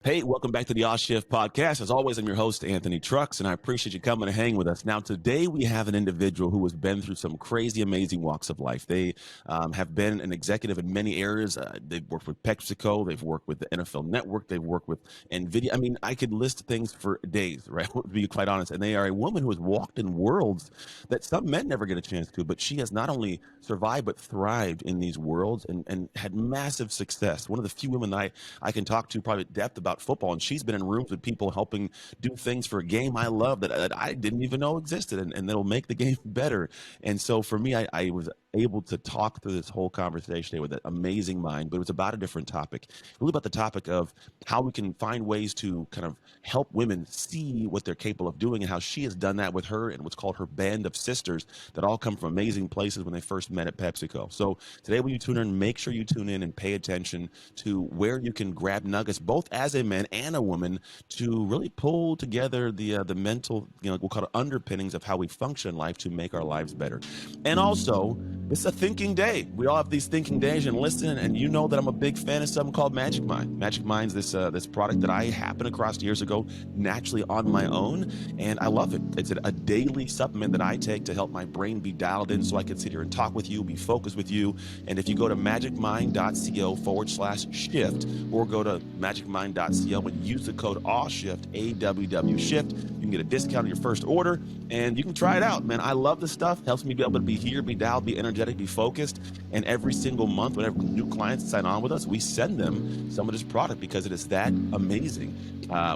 Hey, welcome back to the Oz Shift podcast. As always, I'm your host, Anthony Trucks, and I appreciate you coming to hang with us. Now, today we have an individual who has been through some crazy, amazing walks of life. They have been an executive in many areas. They've worked with PepsiCo, they've worked with the NFL Network, they've worked with NVIDIA. I mean, I could list things for days, right? To be quite honest. And they are a woman who has walked in worlds that some men never get a chance to, but she has not only survived, but thrived in these worlds and had massive success. One of the few women I can talk to probably at depth about football, and she's been in rooms with people helping do things for a game I love that I didn't even know existed, and that'll make the game better. And so for me, I was able to talk through this whole conversation today with an amazing mind, but it was about a different topic, really about the topic of how we can find ways to kind of help women see what they're capable of doing, and how she has done that with her and what's called her band of sisters that all come from amazing places when they first met at PepsiCo. So today when you tune in, make sure you tune in and pay attention to where you can grab nuggets, both as a man and a woman, to really pull together the mental, we'll call it underpinnings of how we function in life to make our lives better. And also, it's a thinking day. We all have these thinking days, and listen, and you know that I'm a big fan of something called Magic Mind. Magic Mind's this product that I happened across years ago naturally on my own, and I love it. It's a daily supplement that I take to help my brain be dialed in so I can sit here and talk with you, be focused with you. And if you go to magicmind.co/shift or go to magicmind.co and use the code AWSHIFT, AWW Shift, you can get a discount on your first order, and you can try it out, man. I love this stuff. Helps me be able to be here, be dialed, be energetic, be focused. And every single month, whenever new clients sign on with us, we send them some of this product because it is that amazing.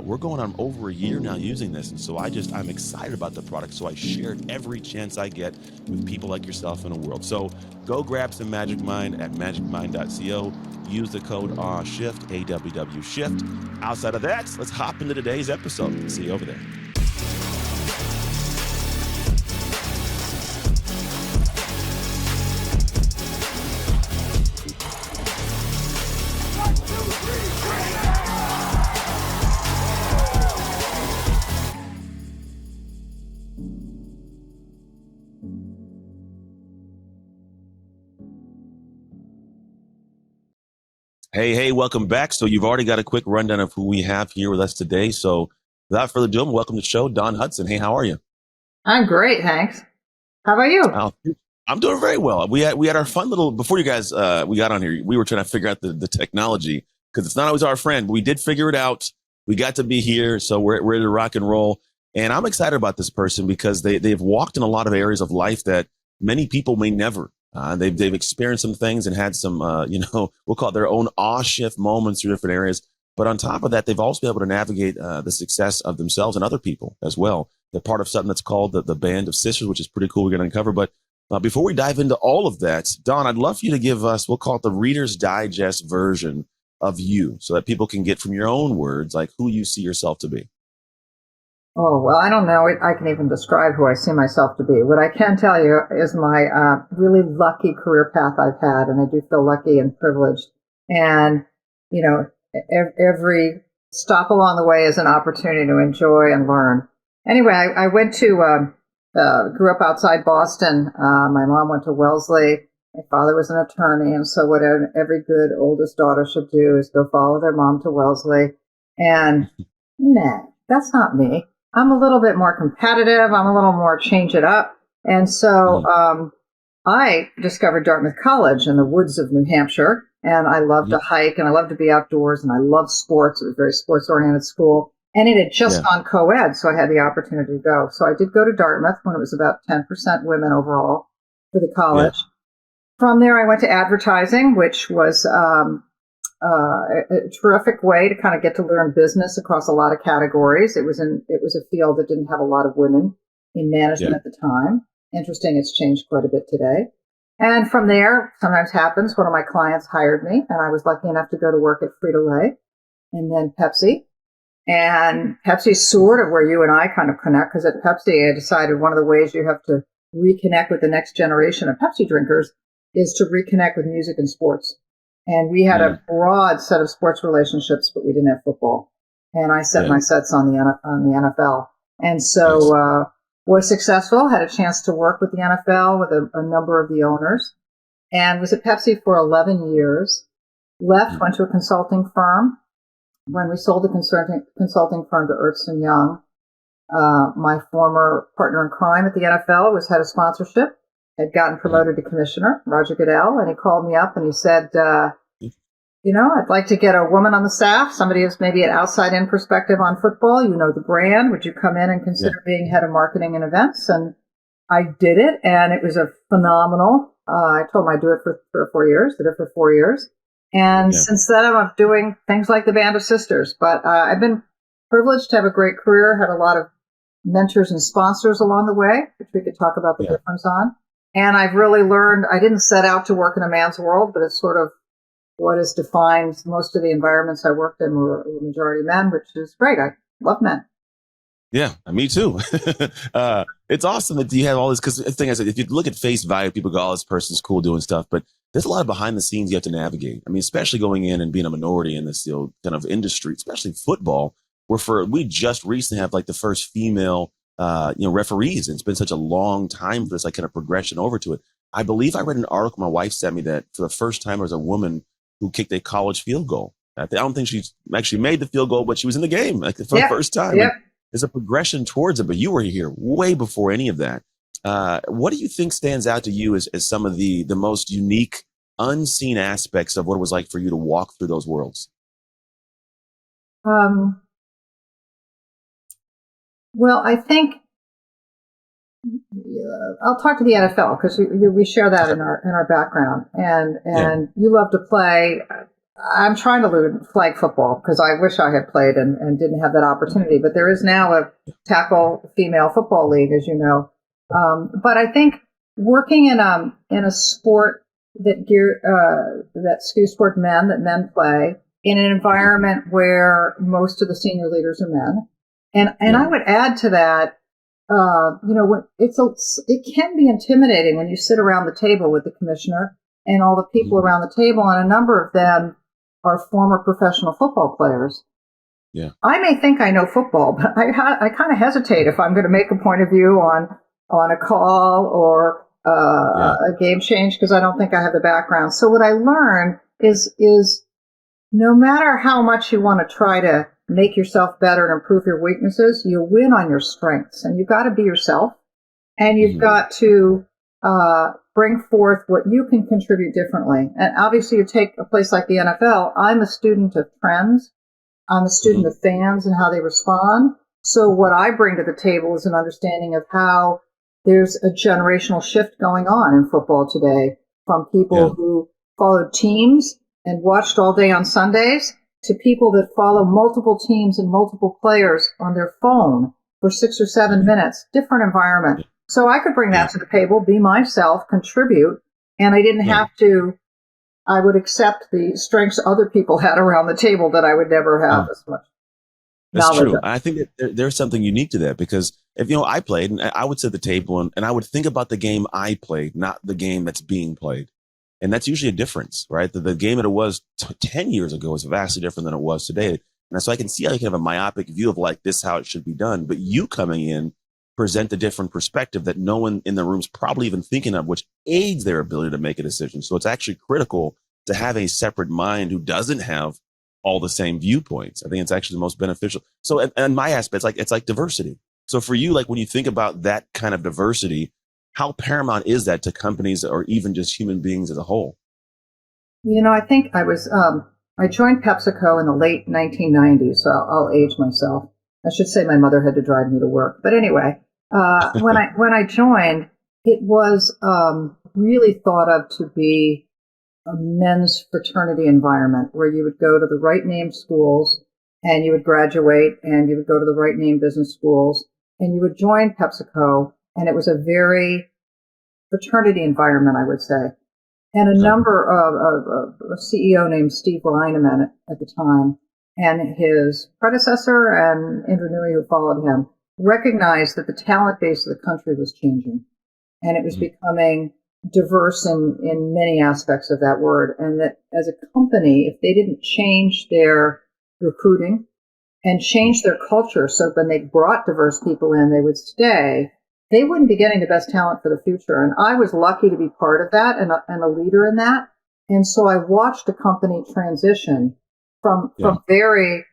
We're going on over a year now using this, and so I'm excited about the product, so I share it every chance I get with people like yourself in the world. So go grab some Magic Mind at magicmind.co. Use the code AWSHIFT, AWW Shift. Outside of that, let's hop into today's episode. See you over there. Hey, welcome back. So you've already got a quick rundown of who we have here with us today. So without further ado, welcome to the show, Dawn Hudson. Hey, how are you? I'm great, thanks. How about you? I'm doing very well. We had our fun little, before you guys we got on here, we were trying to figure out the technology, because it's not always our friend, but we did figure it out. We got to be here, so we're ready to rock and roll. And I'm excited about this person because they've walked in a lot of areas of life that many people may never. They've experienced some things and had some, we'll call it their own awe shift moments through different areas. But on top of that, they've also been able to navigate the success of themselves and other people as well. They're part of something that's called the Band of Sisters, which is pretty cool. We're going to uncover. But before we dive into all of that, Dawn, I'd love for you to give us, we'll call it the Reader's Digest version of you, so that people can get from your own words, like who you see yourself to be. Oh, well, I don't know. I can even describe who I see myself to be. What I can tell you is my really lucky career path I've had, and I do feel lucky and privileged. And, every stop along the way is an opportunity to enjoy and learn. Anyway, I went to, grew up outside Boston. My mom went to Wellesley. My father was an attorney. And so what every good oldest daughter should do is go follow their mom to Wellesley. And nah, that's not me. I'm a little bit more competitive. I'm a little more change it up. And so I discovered Dartmouth College in the woods of New Hampshire. And I love to hike, and I love to be outdoors, and I love sports. It was a very sports-oriented school. And it had just gone co-ed, so I had the opportunity to go. So I did go to Dartmouth when it was about 10% women overall for the college. From there, I went to advertising, which was a terrific way to kind of get to learn business across a lot of categories. It was a field that didn't have a lot of women in management at the time. Interesting, it's changed quite a bit today. And from there, sometimes happens, one of my clients hired me, and I was lucky enough to go to work at Frito-Lay and then Pepsi. And Pepsi's sort of where you and I kind of connect, because at Pepsi, I decided one of the ways you have to reconnect with the next generation of Pepsi drinkers is to reconnect with music and sports. And we had a broad set of sports relationships, but we didn't have football. And I set my sets on the NFL. And so was successful, had a chance to work with the NFL, with a number of the owners, and was at Pepsi for 11 years. Left, went to a consulting firm, when we sold the consulting firm to Ernst& Young, my former partner in crime at the NFL was head of sponsorship, had gotten promoted to commissioner, Roger Goodell, and he called me up and he said, I'd like to get a woman on the staff, somebody who's maybe an outside-in perspective on football. You know the brand. Would you come in and consider being head of marketing and events? And I did it, and it was a phenomenal. I told him I'd do it for 3 or 4 years, did it for 4 years. And since then, I'm doing things like the Band of Sisters. But I've been privileged to have a great career, had a lot of mentors and sponsors along the way, which we could talk about the difference on. And I've really learned, I didn't set out to work in a man's world, but it's sort of what has defined most of the environments I worked in were majority men, which is great. I love men. Yeah, me too. It's awesome that you have all this, because the thing is, if you look at face value, people go, oh, this person's cool doing stuff, but there's a lot of behind the scenes you have to navigate. I mean, especially going in and being a minority in this kind of industry, especially football, where we just recently have like the first female, referees. And it's been such a long time for this like kind of progression over to it. I believe I read an article my wife sent me that for the first time there was a woman who kicked a college field goal. I don't think she's actually made the field goal, but she was in the game like for the first time. Yeah. There's a progression towards it, but you were here way before any of that. What do you think stands out to you as some of the most unique, unseen aspects of what it was like for you to walk through those worlds? Well, I think I'll talk to the NFL because we share that in our background, and you love to play. I'm trying to learn flag football because I wish I had played and didn't have that opportunity. But there is now a tackle female football league, as you know. But I think working in a sport that skews toward men, that men play in an environment where most of the senior leaders are men, and I would add to that. It can be intimidating when you sit around the table with the commissioner and all the people around the table, and a number of them are former professional football players. Yeah, I may think I know football, but I kind of hesitate if I'm going to make a point of view on a call or a game change because I don't think I have the background. So what I learned is no matter how much you want to try to make yourself better and improve your weaknesses, you win on your strengths, and you've got to be yourself, and you've got to bring forth what you can contribute differently. And obviously you take a place like the NFL, I'm a student of trends. I'm a student of fans and how they respond. So what I bring to the table is an understanding of how there's a generational shift going on in football today from people who followed teams and watched all day on Sundays to people that follow multiple teams and multiple players on their phone for 6 or 7 minutes, different environment. So I could bring that to the table, be myself, contribute, and I didn't have to, I would accept the strengths other people had around the table that I would never have as much. That's true. I think that there's something unique to that because if, I played and I would sit at the table and I would think about the game I played, not the game that's being played. And that's usually a difference, right? The game that it was 10 years ago is vastly different than it was today. And so I can see how you can have a myopic view of like this, how it should be done. But you coming in present a different perspective that no one in the room's probably even thinking of, which aids their ability to make a decision. So it's actually critical to have a separate mind who doesn't have all the same viewpoints. I think it's actually the most beneficial. So and my aspect, it's like diversity. So for you, like when you think about that kind of diversity, how paramount is that to companies or even just human beings as a whole? I think I joined PepsiCo in the late 1990s, so I'll age myself. I should say my mother had to drive me to work. But anyway, when I joined, it was really thought of to be a men's fraternity environment where you would go to the right name schools and you would graduate and you would go to the right name business schools and you would join PepsiCo. And it was a very fraternity environment, I would say. And a number of a CEO named Steve Reineman at the time and his predecessor and Andrew Newey who followed him recognized that the talent base of the country was changing. And it was becoming diverse in many aspects of that word. And that as a company, if they didn't change their recruiting and change their culture so when they brought diverse people in, they would stay, they wouldn't be getting the best talent for the future. And I was lucky to be part of that and a leader in that. And so I watched a company transition from very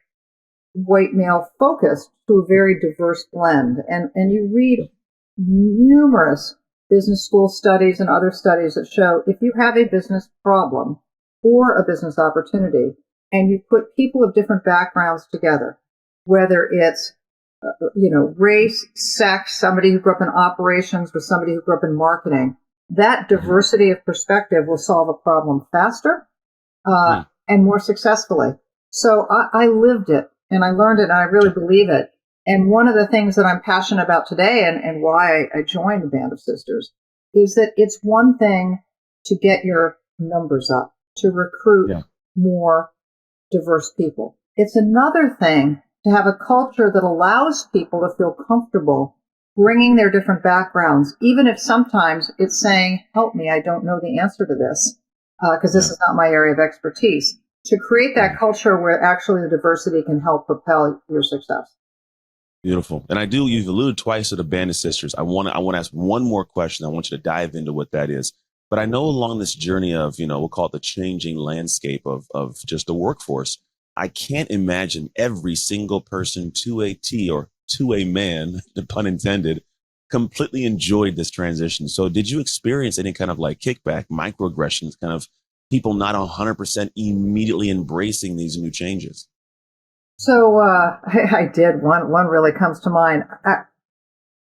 white male focused to a very diverse blend. And you read numerous business school studies and other studies that show if you have a business problem or a business opportunity and you put people of different backgrounds together, whether it's race, sex, somebody who grew up in operations with somebody who grew up in marketing, that diversity of perspective will solve a problem faster and more successfully. So I lived it and I learned it and I really believe it. And one of the things that I'm passionate about today and why I joined the Band of Sisters is that it's one thing to get your numbers up, to recruit more diverse people. It's another thing to have a culture that allows people to feel comfortable bringing their different backgrounds, even if sometimes it's saying, help me, I don't know the answer to this, because this is not my area of expertise. To create that culture where actually the diversity can help propel your success. Beautiful. And you've alluded twice to the Band of Sisters. I want to ask one more question. I want you to dive into what that is. But I know along this journey of, we'll call it the changing landscape of just the workforce, I can't imagine every single person to a T or to a man, the pun intended, completely enjoyed this transition. So did you experience any kind of like kickback, microaggressions, kind of people not 100% immediately embracing these new changes? So I did. One really comes to mind.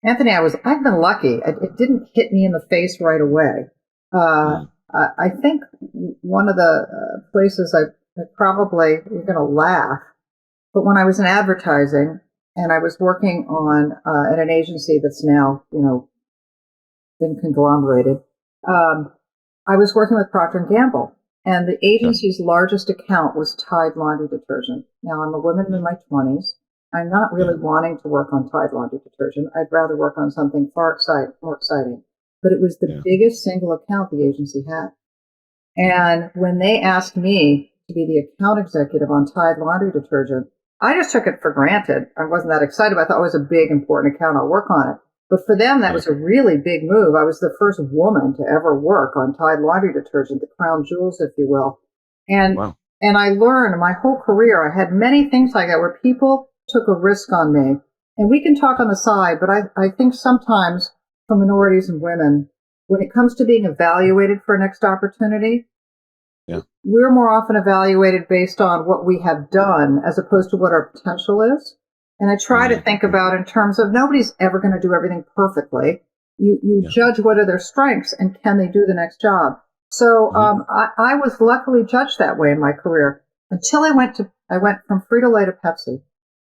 Anthony, I've been lucky. It didn't hit me in the face right away. I think one of the places I probably, you're going to laugh, but when I was in advertising and I was working on at an agency that's now been conglomerated, I was working with Procter & Gamble. And the agency's largest account was Tide laundry detergent. Now, I'm a woman in my 20s. I'm not really wanting to work on Tide laundry detergent. I'd rather work on something more exciting. But it was the biggest single account the agency had. And when they asked me to be the account executive on Tide laundry detergent, I just took it for granted. I wasn't that excited. I thought it was a big, important account. I'll work on it. But for them, that was a really big move. I was the first woman to ever work on Tide laundry detergent, the crown jewels, if you will. And I learned my whole career, I had many things like that where people took a risk on me. And we can talk on the side, but I think sometimes for minorities and women, when it comes to being evaluated for a next opportunity, we're more often evaluated based on what we have done as opposed to what our potential is. And I try to think about in terms of nobody's ever going to do everything perfectly. You judge what are their strengths and can they do the next job. So I was luckily judged that way in my career until I went from Frito-Lay to Pepsi.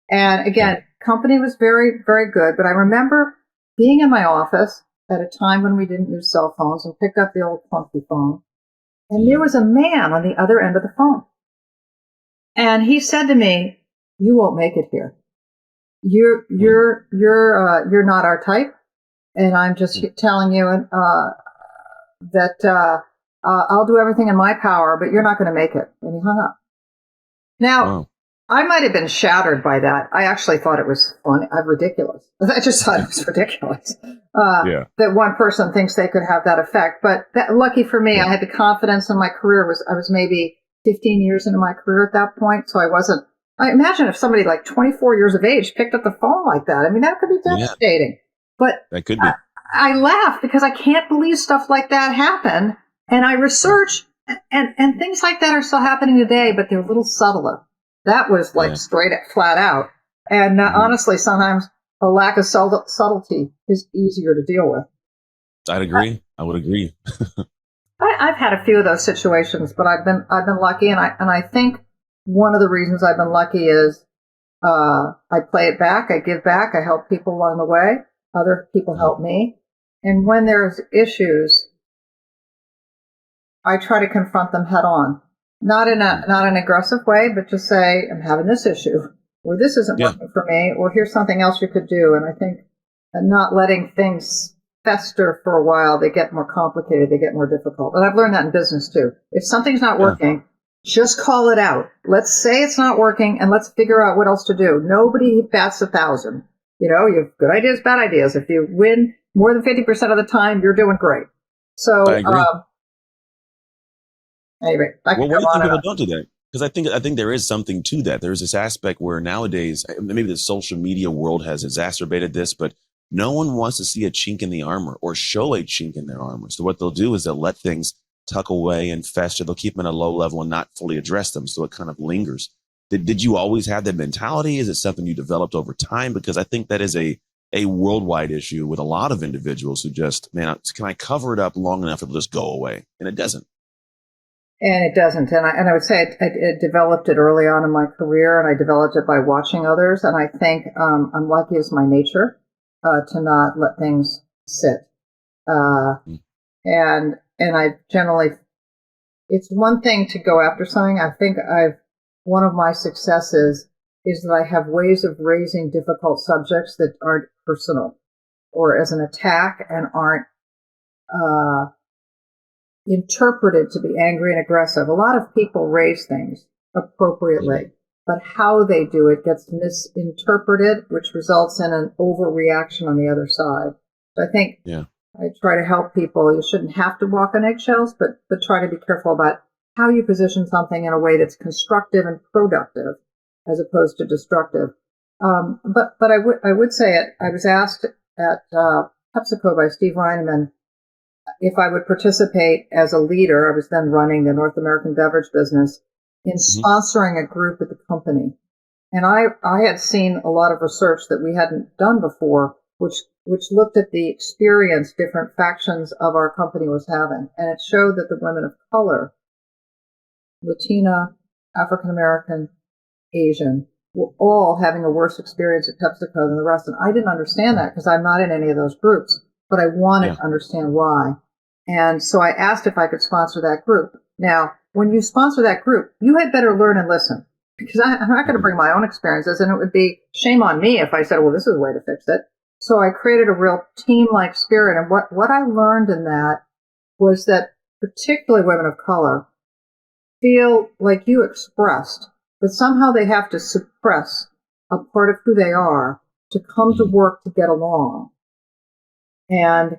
And again, company was very, very good. But I remember being in my office at a time when we didn't use cell phones and picked up the old clunky phone. And there was a man on the other end of the phone. And he said to me, "You won't make it here. You're not our type, and I'm just telling you that I'll do everything in my power, but you're not going to make it." And he hung up. Now, I might have been shattered by that. I actually thought it was funny, ridiculous. I just thought it was ridiculous that one person thinks they could have that effect. But lucky for me, I had the confidence in my career. I was maybe 15 years into my career at that point, so I wasn't. I imagine if somebody like 24 years of age picked up the phone like that, I mean, that could be devastating. But that could be. I laugh because I can't believe stuff like that happened. And I research, and things like that are still happening today, but they're a little subtler. That was like flat out. And honestly, sometimes a lack of subtlety is easier to deal with. I'd agree. I would agree. I've had a few of those situations, but I've been lucky, and I think one of the reasons I've been lucky is I play it back, I give back, I help people along the way. Other people help me. And when there's issues, I try to confront them head on. Not in an aggressive way, but just say, I'm having this issue, or this isn't working for me, or here's something else you could do. And I think not letting things fester for a while, they get more complicated, they get more difficult. And I've learned that in business too. If something's not working, just call it out. Let's say it's not working and let's figure out what else to do. Nobody bats 1,000. You have good ideas, bad ideas. If you win more than 50% of the time, you're doing great. So, I agree. anyway, what do you think people don't do that? Because I think there is something to that. There's this aspect where nowadays, maybe the social media world has exacerbated this, but no one wants to see a chink in the armor or show a chink in their armor. So what they'll do is they'll let things tuck away and fester. They'll keep them at a low level and not fully address them. So it kind of lingers. Did you always have that mentality? Is it something you developed over time? Because I think that is a worldwide issue with a lot of individuals who just, man, can I cover it up long enough it'll just go away? And it doesn't. And it doesn't. And I would say I developed it early on in my career, and I developed it by watching others. And I think I'm lucky as my nature to not let things sit. Mm. And I generally, it's one thing to go after something. I think one of my successes is that I have ways of raising difficult subjects that aren't personal or as an attack and aren't interpreted to be angry and aggressive. A lot of people raise things appropriately, but how they do it gets misinterpreted, which results in an overreaction on the other side. So I think I try to help people. You shouldn't have to walk on eggshells, but try to be careful about how you position something in a way that's constructive and productive as opposed to destructive. But I would say it. I was asked at PepsiCo by Steve Reineman if I would participate as a leader. I was then running the North American beverage business in sponsoring a group at the company. And I had seen a lot of research that we hadn't done before, which looked at the experience different factions of our company was having. And it showed that the women of color, Latina, African American, Asian, were all having a worse experience at PepsiCo than the rest. And I didn't understand that because I'm not in any of those groups, but I wanted to understand why. And so I asked if I could sponsor that group. Now, when you sponsor that group, you had better learn and listen, because I'm not going to bring my own experiences, and it would be shame on me if I said, well, this is a way to fix it. So I created a real team-like spirit. And what I learned in that was that particularly women of color feel like you expressed that somehow they have to suppress a part of who they are to come to work to get along. And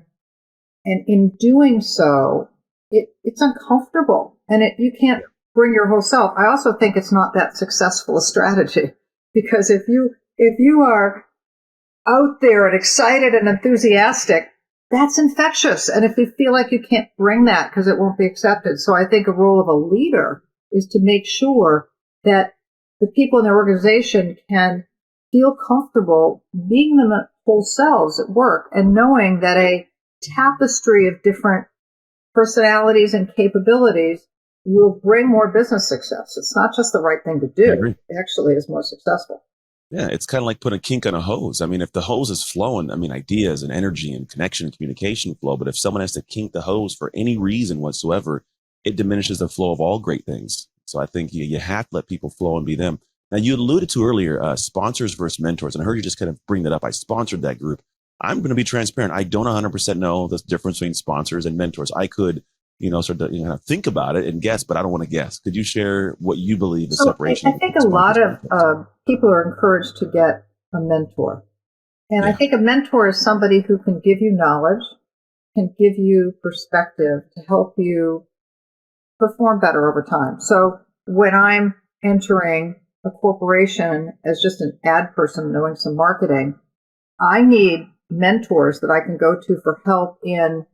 in doing so, it's uncomfortable, and you can't bring your whole self. I also think it's not that successful a strategy, because if you are out there and excited and enthusiastic, that's infectious. And if you feel like you can't bring that because it won't be accepted. So I think a role of a leader is to make sure that the people in their organization can feel comfortable being them whole selves at work and knowing that a tapestry of different personalities and capabilities will bring more business success. It's not just the right thing to do. It actually is more successful. Yeah, it's kind of like putting a kink on a hose. I mean, if the hose is flowing, I mean, ideas and energy and connection and communication flow. But if someone has to kink the hose for any reason whatsoever, it diminishes the flow of all great things. So I think you have to let people flow and be them. Now, you alluded to earlier sponsors versus mentors, and I heard you just kind of bring that up. I sponsored that group. I'm going to be transparent. I don't 100% know the difference between sponsors and mentors. I could, sort of think about it and guess, but I don't want to guess. Could you share what you believe the separation? I think a lot of people are encouraged to get a mentor. And I think a mentor is somebody who can give you knowledge, can give you perspective to help you perform better over time. So when I'm entering a corporation as just an ad person doing some marketing, I need mentors that I can go to for help in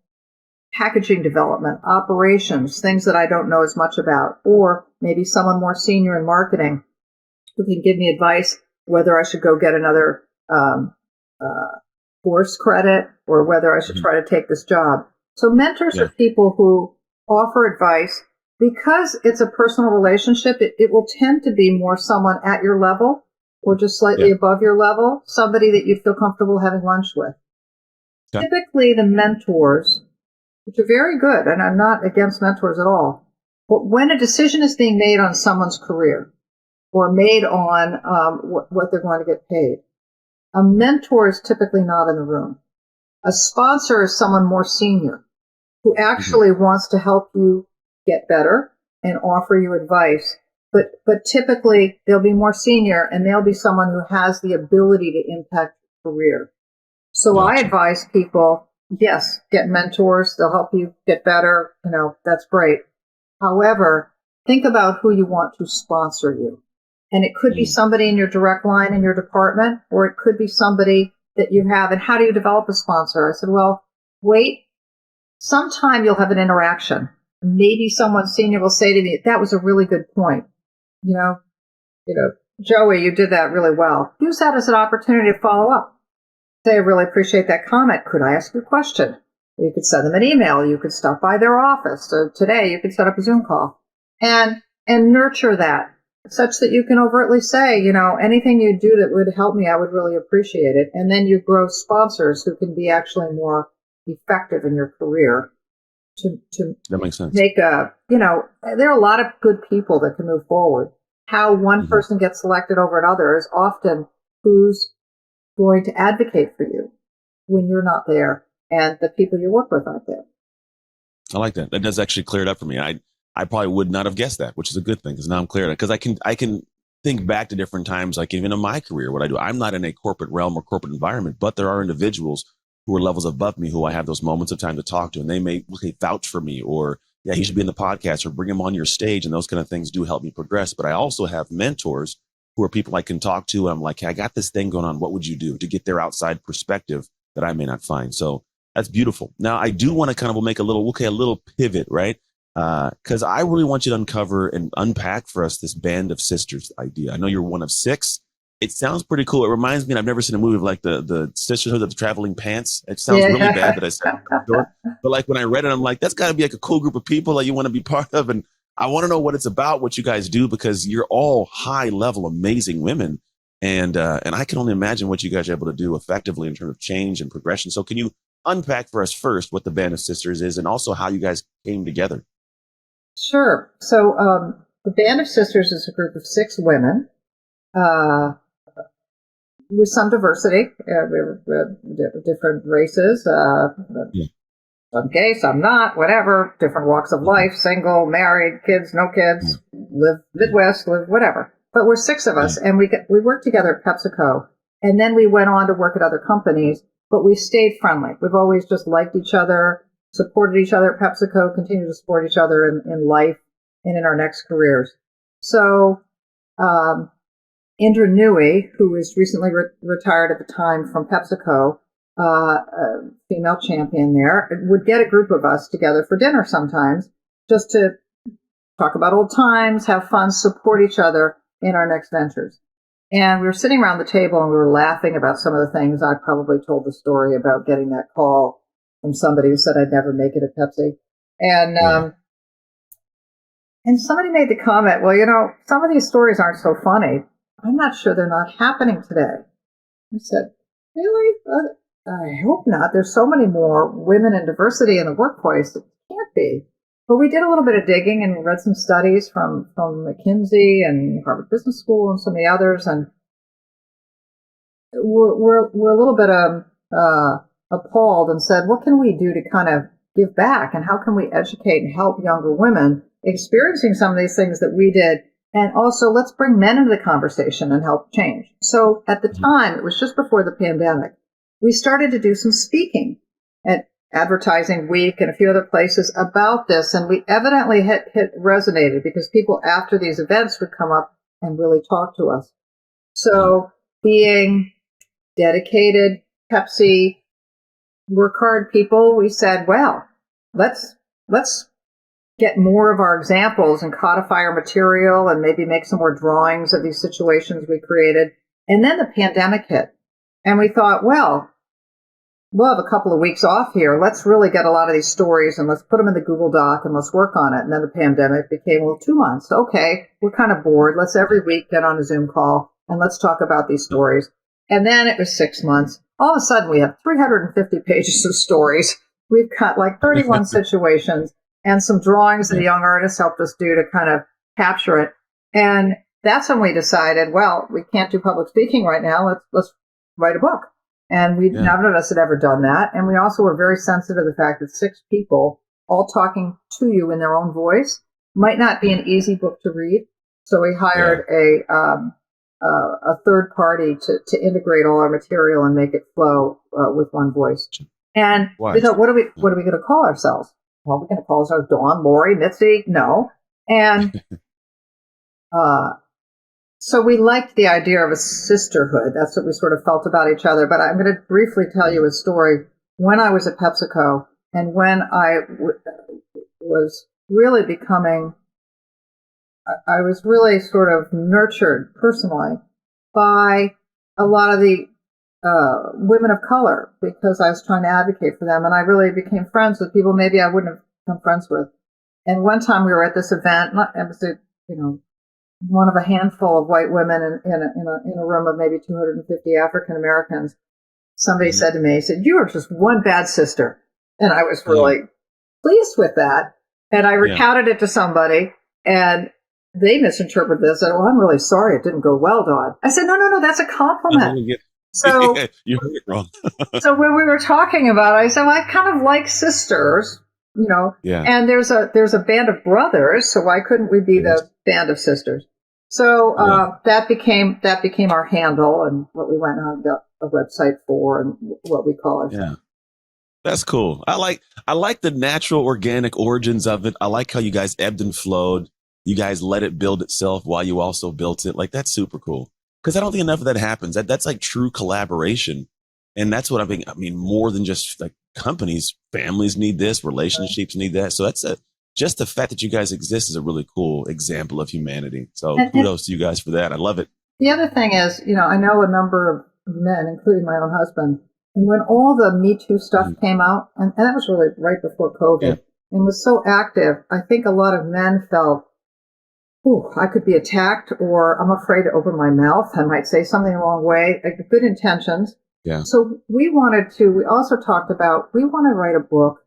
packaging development, operations, things that I don't know as much about, or maybe someone more senior in marketing who can give me advice whether I should go get another course credit or whether I should try to take this job. So mentors are people who offer advice. Because it's a personal relationship, it will tend to be more someone at your level or just slightly above your level, somebody that you feel comfortable having lunch with. Okay. Typically, the mentors, which are very good, and I'm not against mentors at all, but when a decision is being made on someone's career or made on what they're going to get paid, a mentor is typically not in the room. A sponsor is someone more senior who actually wants to help you get better and offer you advice. But typically they'll be more senior and they'll be someone who has the ability to impact your career. So I advise people, yes, get mentors. They'll help you get better. That's great. However, think about who you want to sponsor you. And it could be somebody in your direct line in your department, or it could be somebody that you have. And how do you develop a sponsor? I said, well, wait, sometime you'll have an interaction. Maybe someone senior will say to me, that was a really good point. You know, Joey, you did that really well. Use that as an opportunity to follow up. Say, I really appreciate that comment. Could I ask you a question? You could send them an email. You could stop by their office. So today you could set up a Zoom call and nurture that such that you can overtly say, anything you do that would help me, I would really appreciate it. And then you grow sponsors who can be actually more effective in your career to that makes sense. Make there are a lot of good people that can move forward. How one person gets selected over another is often who's going to advocate for you when you're not there and the people you work with aren't there. I like that. That does actually clear it up for me. I probably would not have guessed that, which is a good thing because now I'm clear because I can think back to different times, like even in my career, what I do. I'm not in a corporate realm or corporate environment, but there are individuals who are levels above me who I have those moments of time to talk to, and they may vouch for me or, yeah, he should be in the podcast or bring him on your stage. And those kind of things do help me progress. But I also have mentors who are people I can talk to. And I'm like, hey, I got this thing going on. What would you do to get their outside perspective that I may not find? So that's beautiful. Now, I do want to kind of make a little pivot, right? Because I really want you to uncover and unpack for us this band of sisters idea. I know you're one of 6. It sounds pretty cool. It reminds me, and I've never seen a movie of like the Sisterhood of the Traveling Pants. It sounds really bad that I said it. But like when I read it, I'm like, that's got to be like a cool group of people that you want to be part of. And I want to know what it's about, what you guys do, because you're all high level, amazing women. And I can only imagine what you guys are able to do effectively in terms of change and progression. So can you unpack for us first what the Band of Sisters is and also how you guys came together? Sure. So the Band of Sisters is a group of 6 women. With some diversity. We're different races. Some gay, some not, whatever. Different walks of life, single, married, kids, no kids, live Midwest, live whatever. But we're 6 of us, and we worked together at PepsiCo. And then we went on to work at other companies, but we stayed friendly. We've always just liked each other, supported each other at PepsiCo, continue to support each other in life and in our next careers. So, Indra Nui, who was recently retired at the time from PepsiCo, a female champion there, would get a group of us together for dinner sometimes just to talk about old times, have fun, support each other in our next ventures. And we were sitting around the table and we were laughing about some of the things. I probably told the story about getting that call from somebody who said I'd never make it at Pepsi. And somebody made the comment, well, some of these stories aren't so funny. I'm not sure they're not happening today. I said, really? I hope not. There's so many more women and diversity in the workplace. It can't be. But we did a little bit of digging and read some studies from McKinsey and Harvard Business School and some of the others. And we're a little bit appalled and said, what can we do to kind of give back? And how can we educate and help younger women experiencing some of these things that we did? And also, let's bring men into the conversation and help change. So at the time, it was just before the pandemic, we started to do some speaking at Advertising Week and a few other places about this. And we evidently hit resonated because people after these events would come up and really talk to us. So being dedicated Pepsi work hard people, we said, well, let's get more of our examples and codify our material and maybe make some more drawings of these situations we created. And then the pandemic hit. And we thought, well, we'll have a couple of weeks off here. Let's really get a lot of these stories and let's put them in the Google Doc and let's work on it. And then the pandemic became, 2 months. Okay, we're kind of bored. Let's every week get on a Zoom call and let's talk about these stories. And then it was 6 months. All of a sudden we have 350 pages of stories. We've got like 31 situations. And some drawings that a young artist helped us do to kind of capture it. And that's when we decided, well, we can't do public speaking right now. Let's write a book. And none of us had ever done that. And we also were very sensitive to the fact that 6 people all talking to you in their own voice might not be an easy book to read. So we hired a third party to integrate all our material and make it flow with one voice. And we thought, what are we going to call ourselves? Well, we're going to call ourselves Dawn, Lori, Mitzi. No. And so we liked the idea of a sisterhood. That's what we sort of felt about each other. But I'm going to briefly tell you a story. When I was at PepsiCo and when I was really becoming, I was really sort of nurtured personally by a lot of the women of color because I was trying to advocate for them. And I really became friends with people maybe I wouldn't have become friends with. And one time we were at this event, it was one of a handful of white women in a room of maybe 250 African Americans. Somebody said to me, he said, "You are just one bad sister." And I was really pleased with that. And I recounted it to somebody, and they misinterpreted this. And, "Oh, I'm really sorry it didn't go well, Dawn." I said, no, that's a compliment. So you heard it wrong. So when we were talking about it, I said, well, I kind of like sisters, and there's a band of brothers, so why couldn't we be the band of sisters? So that became our handle and what we went on a website for and what we call it. Yeah. That's cool. I like the natural organic origins of it. I like how you guys ebbed and flowed. You guys let it build itself while you also built it. Like, that's super cool. Because I don't think enough of that happens. That's like true collaboration. And that's what I mean, more than just like companies, families need this, relationships need that. So just the fact that you guys exist is a really cool example of humanity. So kudos to you guys for that. I love it. The other thing is, I know a number of men, including my own husband, and when all the Me Too stuff came out, and that was really right before COVID, and was so active, I think a lot of men felt, "Ooh, I could be attacked," or "I'm afraid to open my mouth. I might say something the wrong way," like good intentions. Yeah. So we also talked about, we want to write a book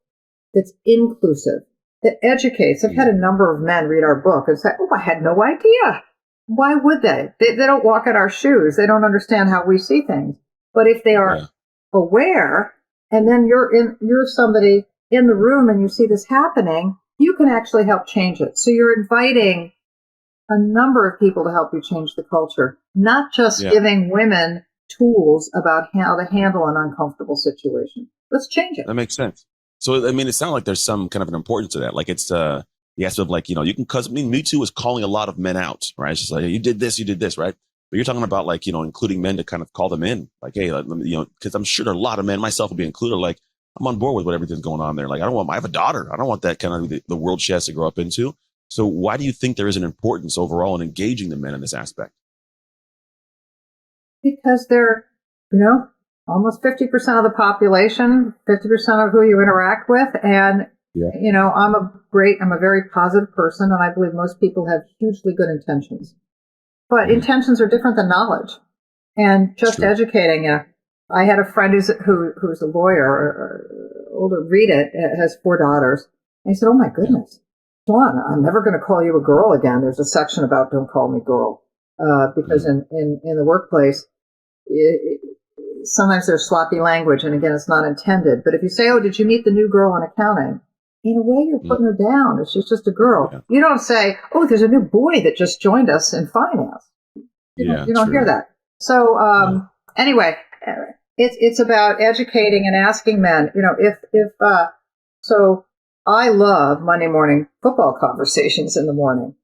that's inclusive, that educates. I've had a number of men read our book and say, "Oh, I had no idea." Why would they? They don't walk in our shoes. They don't understand how we see things. But if they are aware, and then you're somebody in the room and you see this happening, you can actually help change it. So you're inviting a number of people to help you change the culture, not just giving women tools about how to handle an uncomfortable situation. Let's change it. That makes sense. So, I mean, it sounds like there's some kind of an importance to that. Like it's, the aspect of like, you can, cause Me Too is calling a lot of men out, right? It's just like, you did this, right? But you're talking about like, including men to kind of call them in, like, hey, because I'm sure there are a lot of men, myself will be included, like, I'm on board with what everything's going on there. Like, I have a daughter. I don't want that kind of the world she has to grow up into. So why do you think there is an importance overall in engaging the men in this aspect? Because they're, almost 50% of the population, 50% of who you interact with. And, I'm a very positive person, and I believe most people have hugely good intentions. But intentions are different than knowledge. And just educating you. I had a friend who's a lawyer, older, read it, has 4 daughters. And he said, "Oh my goodness, Dawn, I'm never going to call you a girl again." There's a section about "Don't call me girl," because in the workplace, sometimes there's sloppy language, and again, it's not intended. But if you say, "Oh, did you meet the new girl in accounting?" in a way, you're putting her down. She's just a girl. Yeah. You don't say, "Oh, there's a new boy that just joined us in finance." You don't hear that. So anyway, it's about educating and asking men. So I love Monday morning football conversations in the morning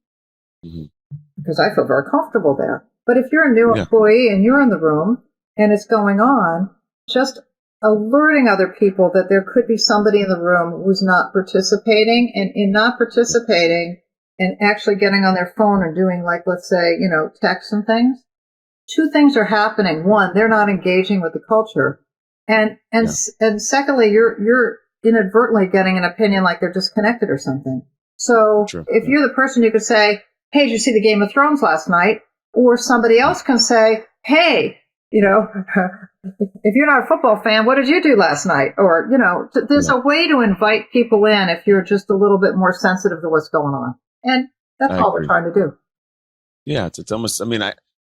because I feel very comfortable there. But if you're a new employee and you're in the room and it's going on, just alerting other people that there could be somebody in the room who's not participating, and in not participating and actually getting on their phone and doing, like, let's say, texts and things. 2 things are happening. One, they're not engaging with the culture. And secondly, you're inadvertently getting an opinion like they're disconnected or something. So if you're the person, you could say, "Hey, did you see the Game of Thrones last night?" Or somebody else can say, "Hey, if you're not a football fan, what did you do last night?" Or, there's a way to invite people in if you're just a little bit more sensitive to what's going on. And that's all we're trying to do. Yeah, it's almost,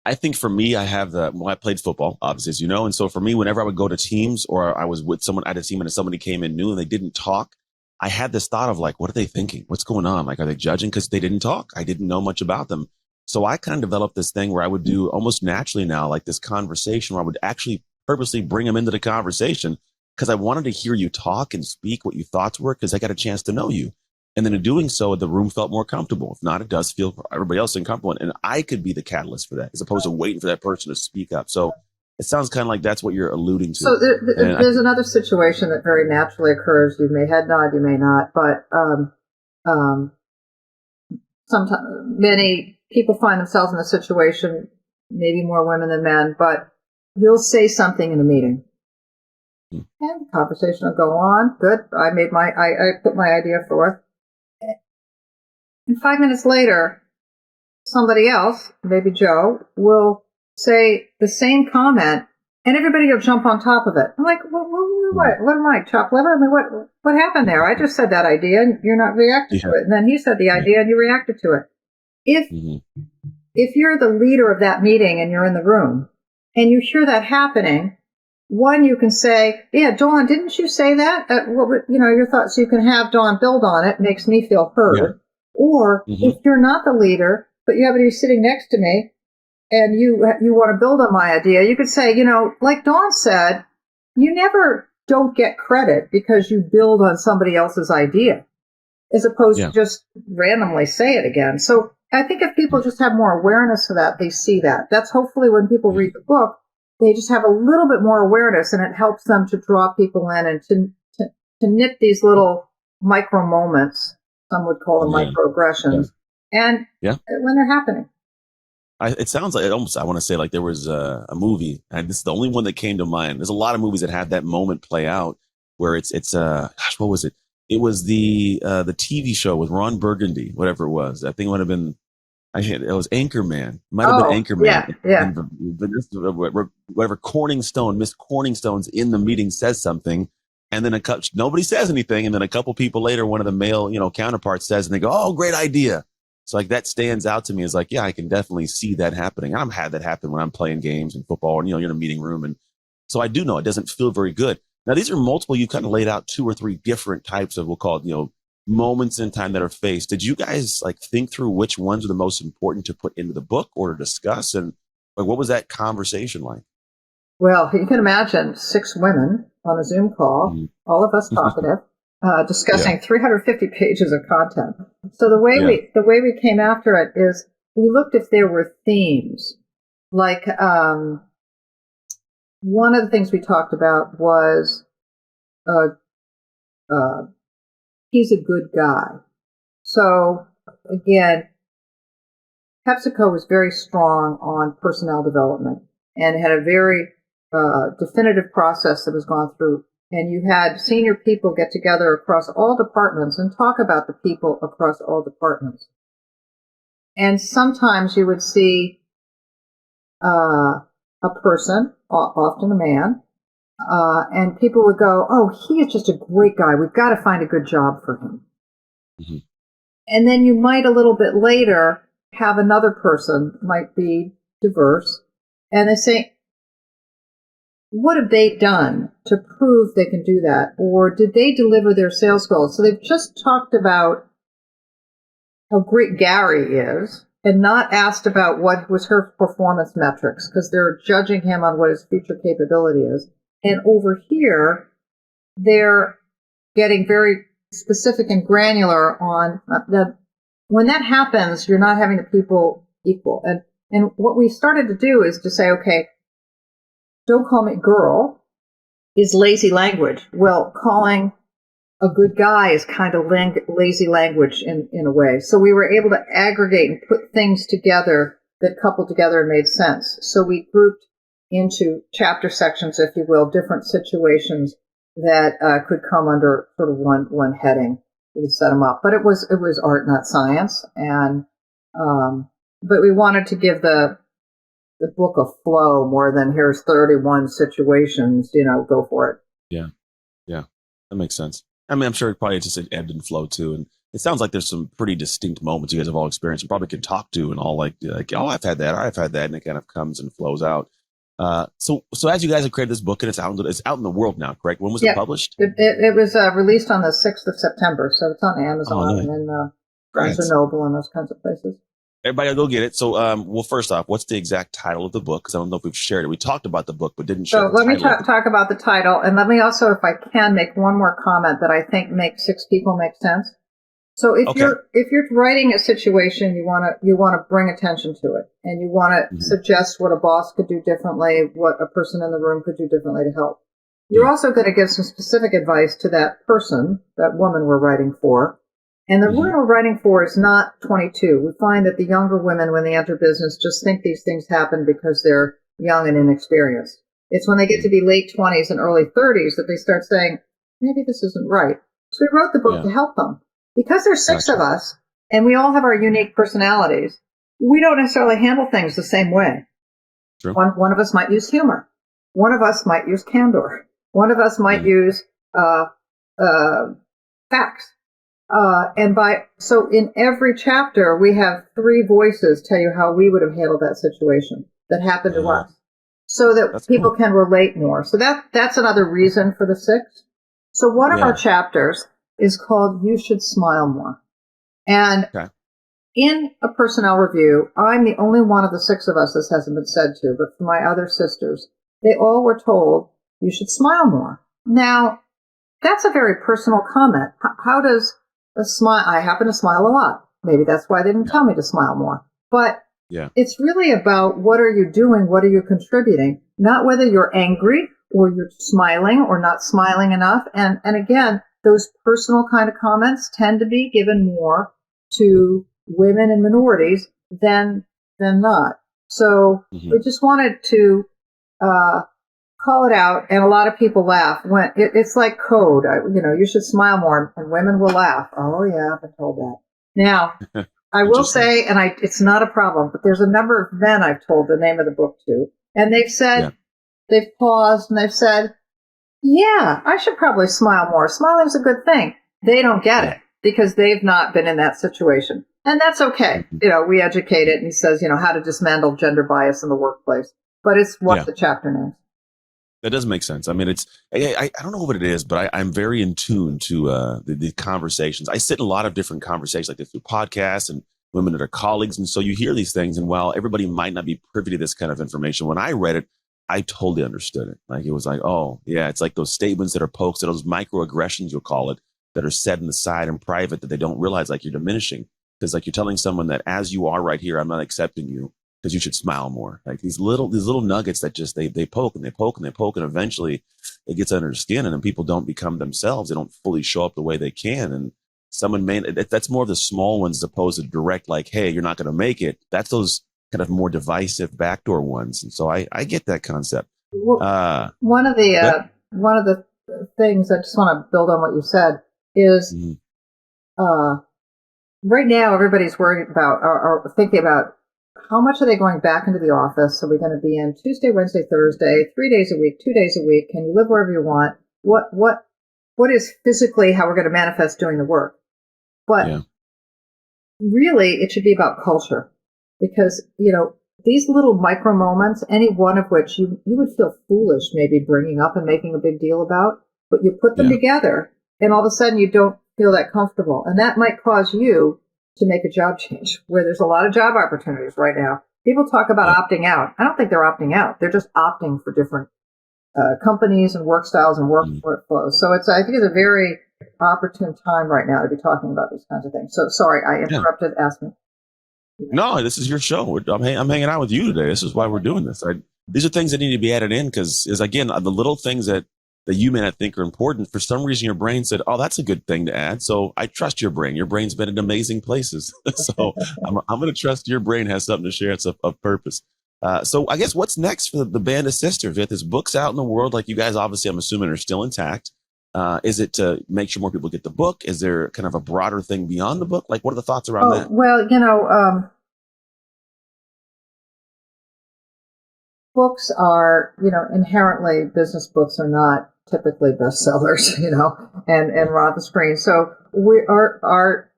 I think for me, I played football, obviously, as you know. And so for me, whenever I would go to teams or I was with someone at a team and somebody came in new and they didn't talk, I had this thought of like, what are they thinking? What's going on? Like, are they judging because they didn't talk? I didn't know much about them. So I kind of developed this thing where I would do almost naturally now, like this conversation where I would actually purposely bring them into the conversation because I wanted to hear you talk and speak what your thoughts were because I got a chance to know you. And then in doing so, the room felt more comfortable. If not, it does feel for everybody else uncomfortable. And I could be the catalyst for that as opposed to waiting for that person to speak up. So it sounds kind of like that's what you're alluding to. So there's another situation that very naturally occurs. You may head nod, you may not, but sometimes many people find themselves in a situation, maybe more women than men, but you'll say something in a meeting. And the conversation will go on. Good. I put my idea forth. And 5 minutes later, somebody else, maybe Joe, will say the same comment, and everybody will jump on top of it. I'm like, what am I, chopped liver? I mean, what happened there? I just said that idea, and you're not reacting to it. And then he said the idea, and you reacted to it. If you're the leader of that meeting and you're in the room, and you hear that happening, one, you can say, yeah, Dawn, didn't you say that? Your thoughts, you can have Dawn build on it, makes me feel heard. Yeah. Or if you're not the leader, but you happen to be sitting next to me and you want to build on my idea, you could say, like Dawn said, you never don't get credit because you build on somebody else's idea as opposed to just randomly say it again. So I think if people just have more awareness of that, they see that. That's hopefully when people read the book, they just have a little bit more awareness, and it helps them to draw people in and to nip these little micro moments. Some would call them microaggressions. And when they're happening. It sounds like I want to say like there was a movie, and this is the only one that came to mind. There's a lot of movies that have that moment play out where it's what was it? It was the TV show with Ron Burgundy, whatever it was. I think it might have been, it was Anchorman. Might have been Anchorman. Yeah. And whatever Miss Corningstone's in the meeting says something. And then nobody says anything. And then a couple people later, one of the male, counterparts says, and they go, oh, great idea. So like that stands out to me as like, yeah, I can definitely see that happening. I've had that happen when I'm playing games and football and, you're in a meeting room. And so I do know it doesn't feel very good. Now, these are multiple, you kind of laid out 2 or 3 different types of, we'll call it, moments in time that are faced. Did you guys like think through which ones are the most important to put into the book or to discuss? And like, what was that conversation like? Well, you can imagine 6 women on a Zoom call, all of us talkative, discussing 350 pages of content. So the way we came after it is we looked if there were themes. Like one of the things we talked about was he's a good guy. So again, PepsiCo was very strong on personnel development and had a very definitive process that was gone through. And you had senior people get together across all departments and talk about the people across all departments. And sometimes you would see a person, often a man, and people would go, oh, he is just a great guy. We've got to find a good job for him. Mm-hmm. And then you might a little bit later have another person, might be diverse, and they say, what have they done to prove they can do that? Or did they deliver their sales goals? So they've just talked about how great Gary is and not asked about what was her performance metrics because they're judging him on what his future capability is. And over here, they're getting very specific and granular on that. When that happens, you're not having the people equal. And what we started to do is to say, okay, don't call me girl is lazy language. Well, calling a good guy is kind of lazy language in a way. So we were able to aggregate and put things together that coupled together and made sense. So we grouped into chapter sections, if you will, different situations that could come under sort of one heading. We could set them up, but it was art, not science. And but we wanted to give the book a flow more than here's 31 situations, go for it. Yeah. That makes sense. I mean, I'm sure it probably just an ebb and flow too. And it sounds like there's some pretty distinct moments you guys have all experienced and probably can talk to and all like, oh, I've had that. And it kind of comes and flows out. So as you guys have created this book and it's out in the world now, correct? When was it published? It was released on the 6th of September. So it's on Amazon and Barnes & Noble and those kinds of places. Everybody go get it. So, well, first off, what's the exact title of the book? Because I don't know if we've shared it. We talked about the book, but didn't share the title. So let me talk about the title. And let me also, if I can, make one more comment that I think makes 6 People make sense. So Okay. if you're writing a situation, you want to bring attention to it, and you want to Hmm. suggest what a boss could do differently, what a person in the room could do differently to help. You're Yeah. also going to give some specific advice to that person, that woman we're writing for. And the woman Hmm. we're writing for is not 22. We find that the younger women, when they enter business, just think these things happen because they're young and inexperienced. It's when they get to be late 20s and early 30s that they start saying, maybe this isn't right. So we wrote the book Yeah. to help them. Because there's six Gotcha. of us and we all have our unique personalities, we don't necessarily handle things the same way. True. One of us might use humor. One of us might use candor. One of us might Mm. use facts. So in every chapter, we have three voices tell you how we would have handled that situation that happened to us, so that That's people cool. can relate more. So that's another reason for the six. So one of our Yeah. chapters is called "You Should Smile More," and Okay. in a personnel review, I'm the only one of the six of us this hasn't been said to, but for my other sisters, they all were told you should smile more. Now, that's a very personal comment. How does a smile? I happen to smile a lot. Maybe that's why they didn't tell me to smile more. But Yeah. it's really about what are you doing? What are you contributing? Not whether you're angry or you're smiling or not smiling enough. And again, those personal kind of comments tend to be given more to women and minorities than not. So Hmm. we just wanted to call it out, and a lot of people laugh when it's like code. You should smile more, and women will laugh. Oh yeah, I've been told that. Now, I will Interesting. say, and it's not a problem, but there's a number of men I've told the name of the book to, and they've Yeah. said, they've paused and they've said, yeah, I should probably smile more. Smiling's a good thing. They don't get Yeah. it because they've not been in that situation. And that's okay. Mhm. We educate it, and he says, how to dismantle gender bias in the workplace. But it's what Yeah. the chapter names. That does make sense. I mean, I don't know what it is, but I'm very in tune to the conversations. I sit in a lot of different conversations like this through podcasts and women that are colleagues. And so you hear these things, and while everybody might not be privy to this kind of information, when I read it, I totally understood it. Like, it was like, oh yeah, it's like those statements that are posted, those microaggressions, you'll call it, that are said in the side in private that they don't realize, like, you're diminishing. Because like you're telling someone that as you are right here, I'm not accepting you because you should smile more. Like these little nuggets that just they poke and they poke and they poke, and eventually it gets under their skin, and then people don't become themselves. They don't fully show up the way they can. And someone that's more of the small ones as opposed to direct, like, hey, you're not going to make it. That's those kind of more divisive backdoor ones. And so I get that concept. Well, Uh, but one of the things I just want to build on what you said is mm, uh, right now everybody's worried about or thinking about how much are they going back into the office? Are we going to be in Tuesday, Wednesday, Thursday, 3 days a week, 2 days a week? Can you live wherever you want? What is physically how we're going to manifest doing the work? But yeah, really, it should be about culture, because these little micro moments, any one of which you would feel foolish maybe bringing up and making a big deal about, but you put them yeah, together, and all of a sudden you don't feel that comfortable, and that might cause you to make a job change where there's a lot of job opportunities right now. People talk about yeah, opting out. I don't think they're opting out. They're just opting for different companies and work styles and mm, workflows. So I think it's a very opportune time right now to be talking about these kinds of things. So sorry, I yeah. interrupted. Ask me. No, this is your show. I'm hanging out with you today. This is why we're doing this. These are things that need to be added in because, is again, the little things that you may not think are important. For some reason, your brain said, "Oh, that's a good thing to add." So I trust your brain. Your brain's been in amazing places, so I'm going to trust your brain has something to share. It's of purpose. So I guess what's next for the Band of Sisters? If this book's out in the world, like you guys obviously, I'm assuming, are still intact. Is it to make sure more people get the book? Is there kind of a broader thing beyond the book? Like, what are the thoughts around Oh that? well, books are, inherently business books are not typically bestsellers, and Yeah, we're on the screen. So our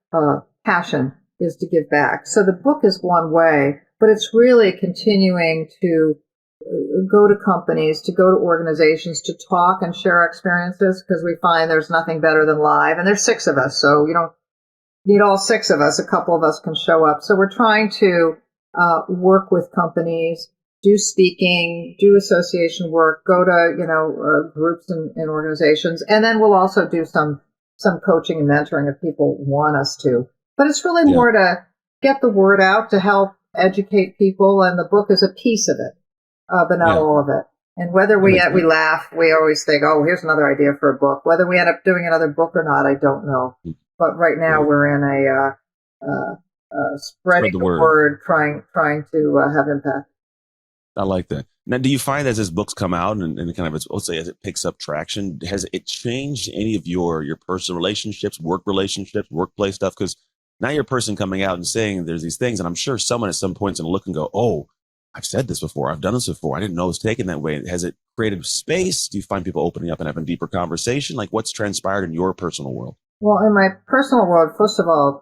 passion is to give back. So the book is one way, but it's really continuing to go to companies, to go to organizations, to talk and share our experiences, because we find there's nothing better than live. And there's six of us, so you don't need all six of us. A couple of us can show up. So we're trying to work with companies, do speaking, do association work, go to groups and organizations, and then we'll also do some some coaching and mentoring if people want us to. But it's really Yeah. more to get the word out, to help educate people, and the book is a piece of it, but not Yeah. all of it. And whether That we makes we sense. laugh, we always think, oh, here's another idea for a book. Whether we end up doing another book or not, I don't know. But right now Great. we're in spreading Spread the the word. word, trying to have impact. I like that. Now, do you find as books come out and kind of, let's say, as it picks up traction, has it changed any of your personal relationships, work relationships, workplace stuff? Because now you're a person coming out and saying there's these things, and I'm sure someone at some point's going to look and go, "Oh, I've said this before. I've done this before. I didn't know it was taken that way." Has it created space? Do you find people opening up and having deeper conversation? Like, what's transpired in your personal world? Well, in my personal world, first of all,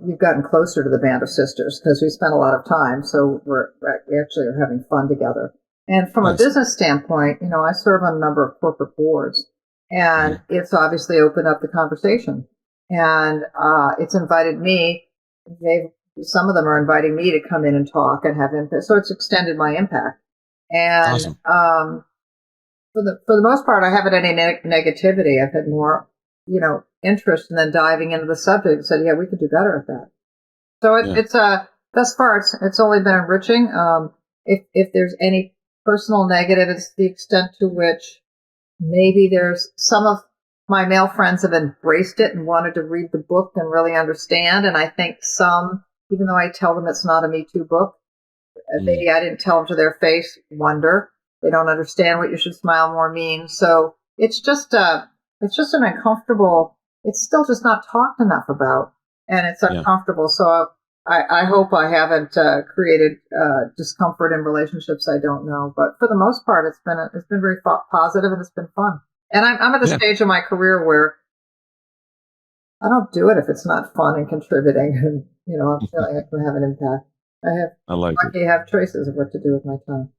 you've gotten closer to the band of sisters because we spent a lot of time. So we actually are having fun together. And from a Nice. business standpoint, I serve on a number of corporate boards, and it's obviously opened up the conversation. And it's invited me. Some of them are inviting me to come in and talk and have input. So it's extended my impact. And Awesome. for the most part, I haven't had any negativity. I've had more, interest, and then diving into the subject and said, yeah, we could do better at that. So Yeah. it's thus far it's only been enriching. If there's any personal negative, it's the extent to which maybe there's some of my male friends have embraced it and wanted to read the book and really understand. And I think some, even though I tell them it's not a Me Too book, maybe I didn't tell them to their face, wonder. They don't understand what you should smile more means. So it's just an uncomfortable, it's still just not talked enough about. And it's Yeah. uncomfortable. So I hope I haven't created discomfort in relationships I don't know. But for the most part, it's been very positive, and it's been fun. And I'm at the Yeah. stage of my career where I don't do it if it's not fun and contributing, and I'm feeling I can have an impact. I like it. Lucky to have choices of what to do with my time.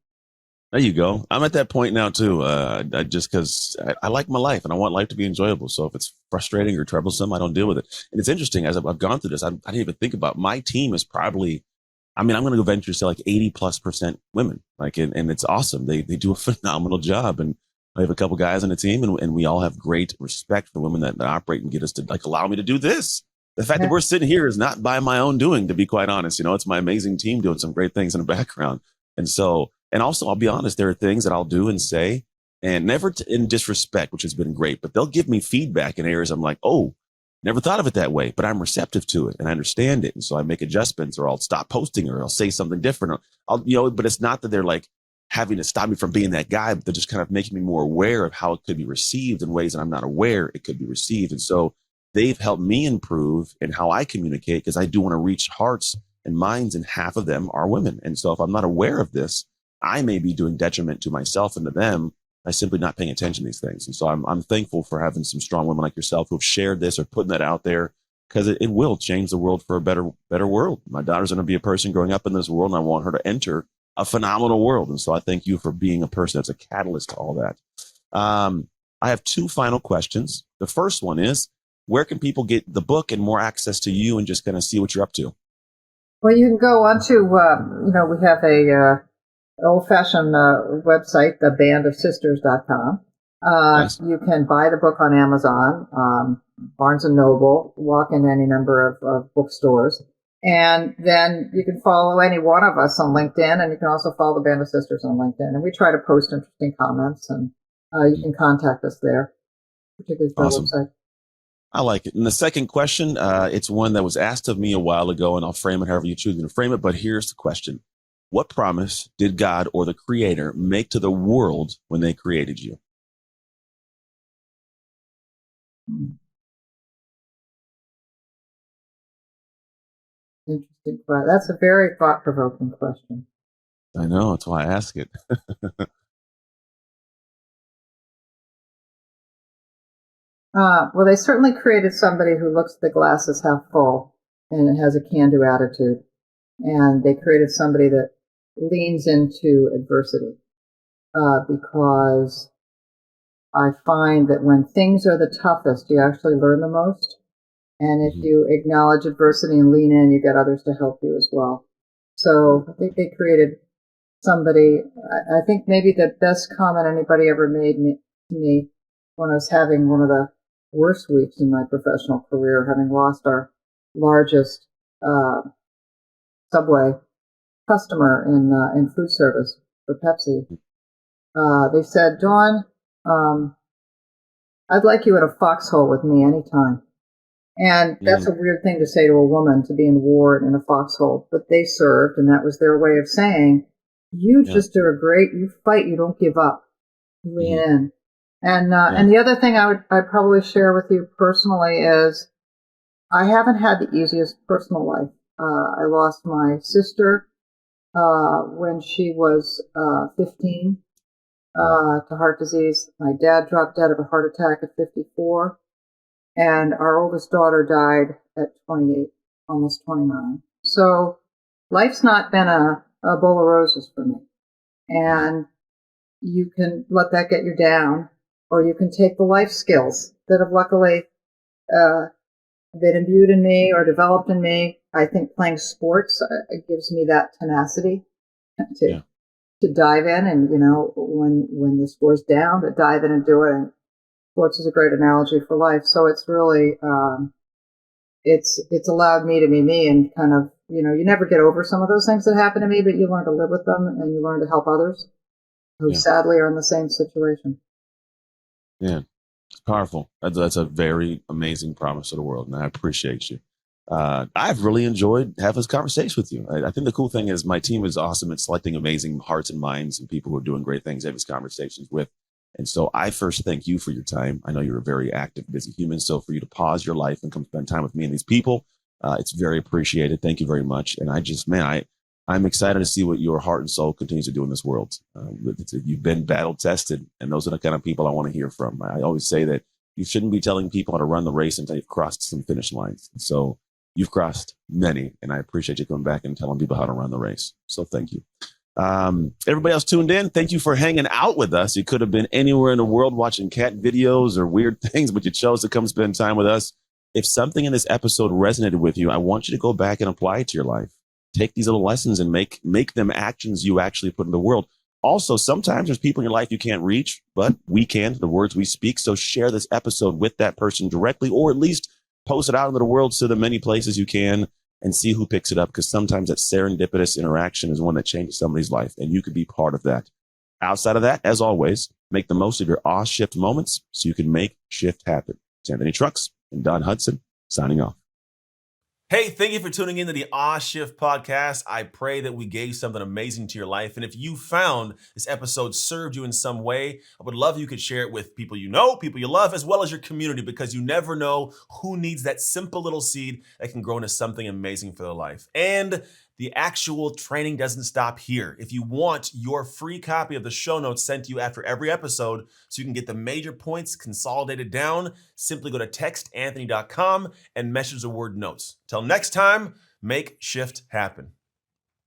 There you go. I'm at that point now too. I just because I like my life and I want life to be enjoyable. So if it's frustrating or troublesome, I don't deal with it. And it's interesting as I've gone through this. I didn't even think about my team is probably. I mean, I'm going to go venture to say like 80+% women. Like, and it's awesome. They do a phenomenal job. And I have a couple guys on the team, and we all have great respect for women that operate and get us to like allow me to do this. The fact that Yeah. we're sitting here is not by my own doing, to be quite honest. It's my amazing team doing some great things in the background. And so, and also, I'll be honest, there are things that I'll do and say, and never in disrespect, which has been great, but they'll give me feedback in areas I'm like, oh, never thought of it that way, but I'm receptive to it and I understand it. And so I make adjustments, or I'll stop posting, or I'll say something different. But it's not that they're like having to stop me from being that guy, but they're just kind of making me more aware of how it could be received in ways that I'm not aware it could be received. And so they've helped me improve in how I communicate, because I do want to reach hearts and minds, and half of them are women. And so if I'm not aware of this, I may be doing detriment to myself and to them by simply not paying attention to these things. And so I'm thankful for having some strong women like yourself who have shared this or putting that out there, because it will change the world for a better world. My daughter's going to be a person growing up in this world, and I want her to enter a phenomenal world. And so I thank you for being a person that's a catalyst to all that. I have two final questions. The first one is, where can people get the book and more access to you and just kind of see what you're up to? Well, you can go onto, we have a old-fashioned website, thebandofsisters.com. Nice. You can buy the book on Amazon, Barnes & Noble, walk in any number of bookstores. And then you can follow any one of us on LinkedIn, and you can also follow the Band of Sisters on LinkedIn. And we try to post interesting comments, and you can contact us there, particularly through Awesome. the website. I like it. And the second question, it's one that was asked of me a while ago, and I'll frame it however you choose to frame it. But here's the question. What promise did God or the Creator make to the world when they created you? Interesting question. That's a very thought-provoking question. I know. That's why I ask it. Well, they certainly created somebody who looks at the glass as half full and has a can-do attitude. And they created somebody that leans into adversity, because I find that when things are the toughest, you actually learn the most. And if you acknowledge adversity and lean in, you get others to help you as well. So I think they created somebody. I think maybe the best comment anybody ever made to me when I was having one of the worst weeks in my professional career, having lost our largest Subway customer in food service for Pepsi. They said, Dawn, I'd like you in a foxhole with me anytime. And that's a weird thing to say to a woman, to be in war in a foxhole. But they served, and that was their way of saying, you just are great. You fight. You don't give up. You lean in. And the other thing I'd probably share with you personally is I haven't had the easiest personal life. I lost my sister when she was 15 to heart disease. My dad dropped dead of a heart attack at 54. And our oldest daughter died at 28, almost 29. So life's not been a bowl of roses for me. And you can let that get you down, or you can take the life skills that have luckily been imbued in me or developed in me. I think playing sports gives me that tenacity to dive in, and when the score's down, to dive in and do it. And sports is a great analogy for life. So it's really it's allowed me to be me, and kind of you never get over some of those things that happen to me, but you learn to live with them, and you learn to help others who sadly are in the same situation. Yeah, it's powerful. That's a very amazing promise to the world, and I appreciate you. I've really enjoyed having this conversation with you. I think the cool thing is my team is awesome at selecting amazing hearts and minds and people who are doing great things to have these conversations with. And so I first thank you for your time. I know you're a very active, busy human. So for you to pause your life and come spend time with me and these people, it's very appreciated. Thank you very much. And I'm excited to see what your heart and soul continues to do in this world. You've been battle tested, and those are the kind of people I want to hear from. I always say that you shouldn't be telling people how to run the race until you've crossed some finish lines. So you've crossed many, and I appreciate you coming back and telling people how to run the race. So thank you. Everybody else tuned in, thank you for hanging out with us. You could have been anywhere in the world watching cat videos or weird things, but you chose to come spend time with us. If something in this episode resonated with you, I want you to go back and apply it to your life. Take these little lessons and make them actions you actually put in the world. Also, sometimes there's people in your life you can't reach, but we can, the words we speak. So share this episode with that person directly, or at least post it out into the world to the many places you can, and see who picks it up, because sometimes that serendipitous interaction is one that changes somebody's life, and you could be part of that. Outside of that, as always, make the most of your awe shift moments so you can make shift happen. It's Anthony Trucks and Dawn Hudson signing off. Hey, thank you for tuning into the Awe Shift podcast. I pray that we gave something amazing to your life. And if you found this episode served you in some way, I would love if you could share it with people you know, people you love, as well as your community, because you never know who needs that simple little seed that can grow into something amazing for their life. And the actual training doesn't stop here. If you want your free copy of the show notes sent to you after every episode so you can get the major points consolidated down, simply go to textanthony.com and message the word notes. Till next time, make shift happen.